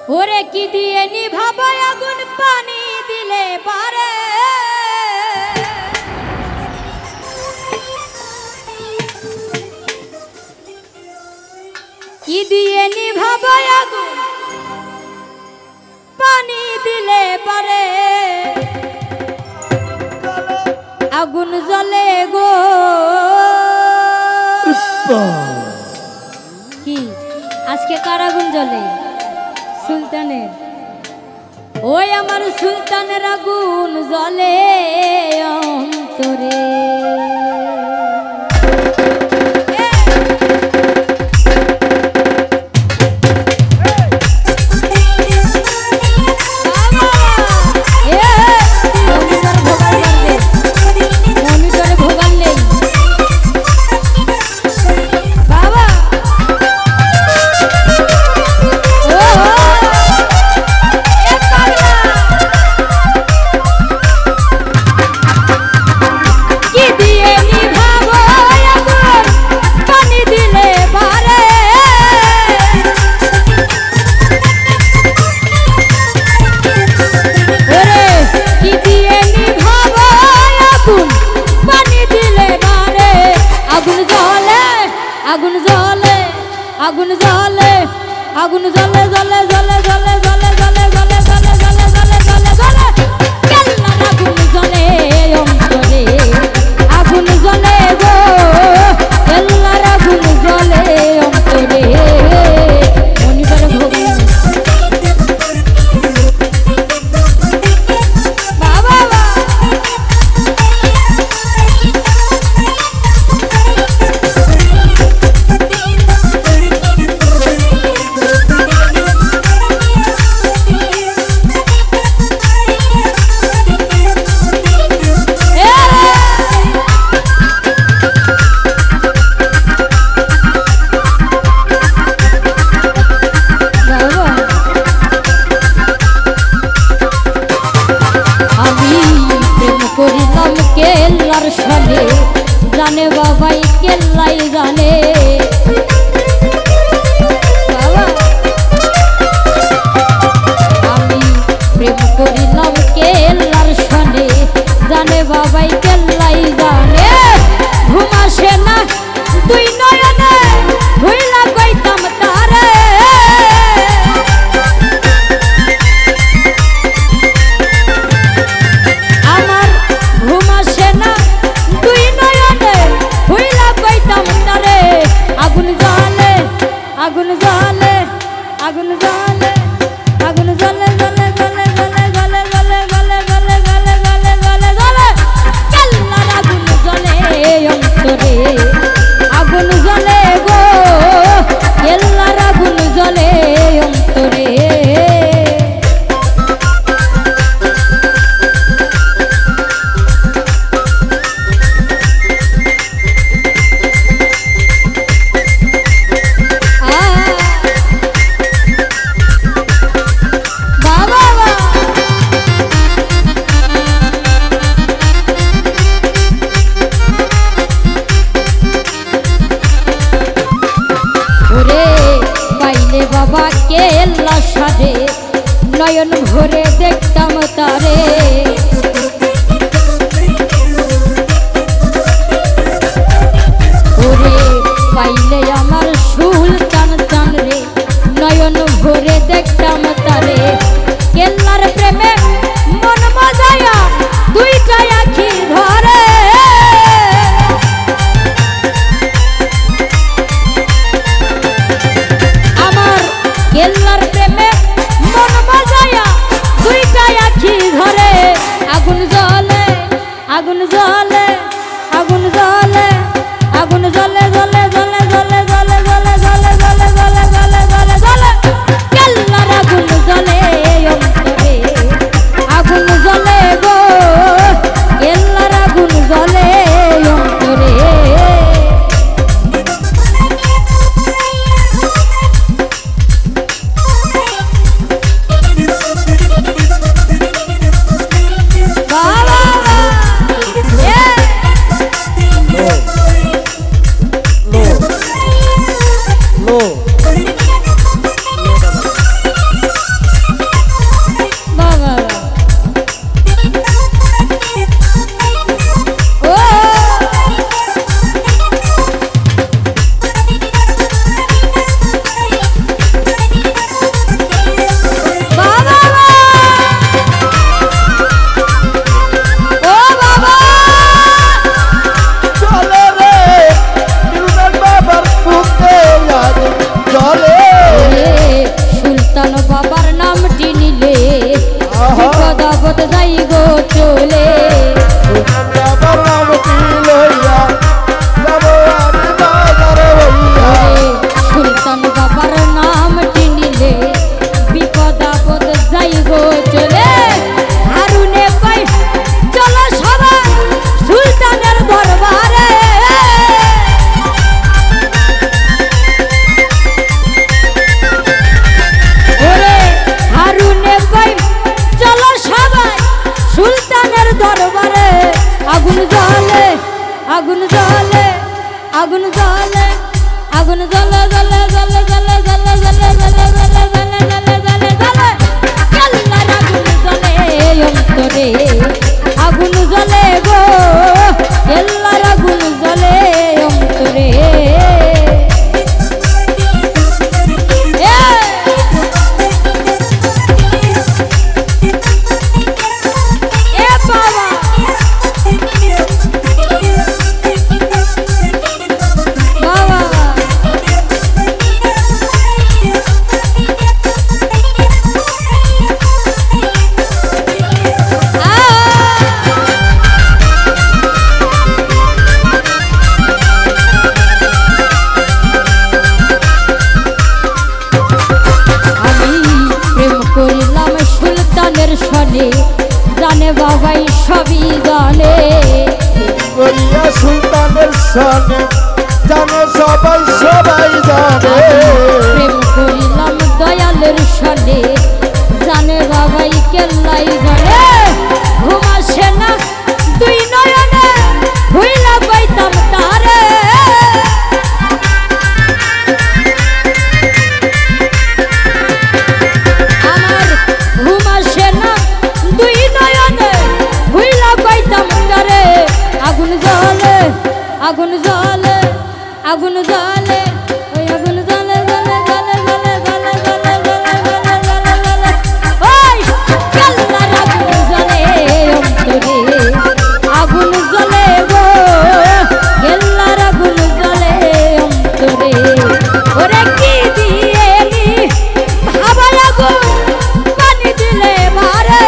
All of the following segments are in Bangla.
ওরে কি দিয়ে নিভাবো আগুন পানি দিলে পারে কি দিয়ে নিভাবো আগুন পানি দিলে পারে আগুন জ্বলে গো কি আজকে কার আগুন জ্বলে সুলতানের ওই আমার সুলতানের আগুন জ্বলে অন্তরে আগুন জ্বলে আগুন জ্বলে আগুন জ্বলে জ্বলে জ্বলে জ্বলে জ্বলে জ্বলে জ্বলে জ্বলে জ্বলে জ্বলে জ্বলে জ্বলে কেল্লার আগুন জ্বলে অন্তরে আগুন জ্বলে গো কেল্লার আগুন জ্বলে অন্তরে মনিবার ভোগ কেল্লার সামনে জানে বাবাই কেল্লাই জানে আমি প্রেম করিলাম কেল্লার সামনে জানে বাবাই কেল্লাই জানে ঘুম আসে না দুই নয়নে ভুইলা কইতাম তারে আমার ঘুম আসে না দুই নয়নে ভুইলা কইতাম তারে আগুন জ্বলে আগুন জ্বলে আগুন জ্বলে আগুন জ্বলে জ্বলে জ্বলে জ্বলে জ্বলে জ্বলে জ্বলে জ্বলে জ্বলে জ্বলে জ্বলে জ্বলে কেল্লার আগুন জ্বলে অন্তরে আগুন জ্বলে গো কেল্লার আগুন জ্বলে অন্তরে বাবা কেল্লা সাজে নয়ন ভরে দেখতাম তারে ওরে পাইলে আমার সুলতান চান রে নয়ন ভরে দেখতাম তারে কেল্লার প্রেমে মন মজায়া দুইটা আখি ধরে কেল্লার প্রেমে মন বাজায়া দুইটা আখি ধরে আগুন জ্বলে আগুন জ্বলে আগুন জ্বলে আগুন জ্বলে জ্বলে জ্বলে জ্বলে জ্বলে জ্বলে জ্বলে জ্বলে জ্বলে জ্বলে জ্বলে জ্বলে জ্বলে জ্বলে জ্বলে জ্বলে জ্বলে কেল্লার আগুন জ্বলে অন্তরে আগুন জ্বলে গো কেল্লার আগুন জ্বলে অন্তরে জানে বাবাই সবই জানে করিয়া সুলতানের সনে জানে সবাই সবাই জানে প্রেম করিলাম দয়ালের সনে জানে বাবাই কেল্লাই জানে ঘুম আসে না দুই নয়নে ভুইলা পাইতাম তারে আমার ঘুম আসে না দুই নয়নে ভুইলা পাইতাম তারে আগুন জ্বলে আগুন জ্বলে আগুন জ্বলে ওই আগুন জ্বলে জ্বলে জ্বলে জ্বলে জ্বলে জ্বলে জ্বলে জ্বলে জ্বলে জ্বলে ওই কেল্লার আগুন জ্বলে অন্তরে আগুন জ্বলে গো কেল্লার আগুন জ্বলে অন্তরে ওরে কি দিয়ে নি ভাবাই আগুন পানি দিলে মারে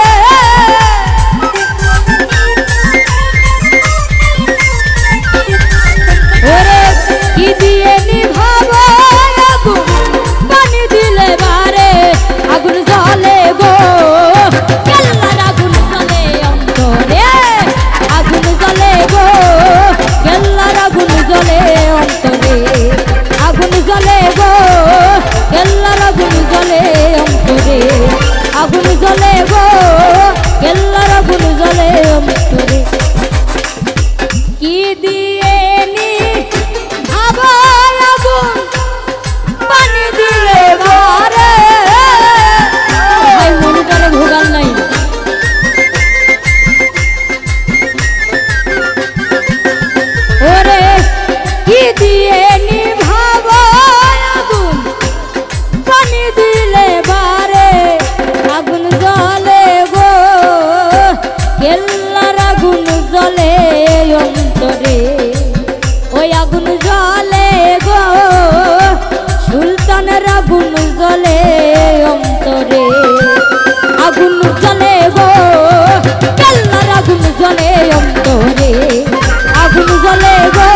ওরে কি দিয়ে নিভাবো আগুন পানি দিলে বারে আগুন জ্বলে গো কেল্লার আগুন জ্বলে অন্তরে আগুন জ্বলে গো কেল্লার আগুন জ্বলে অন্তরে আগুন জ্বলে গো কেল্লার আগুন জ্বলে অন্তরে আগুন জ্বলে গো কেল্লার আগুন জ্বলে অন্তরে কি দিয়ে নি ভাবাই আগুন পানি দিলে বারে ভাই মনিটরে ভোগাল নাই ওরে কি দিয়ে নি ভাবাই আগুন পানি দিলে বারে আগুন জ্বলে গো কেল্লার আগুন জ্বলে অন্তরে ওই আগুন জ্বলে গো সুলতানের আগুন জ্বলে অন্তরে আগুন জ্বলে গো কেল্লার আগুন জ্বলে অন্তরে আগুন জ্বলে গো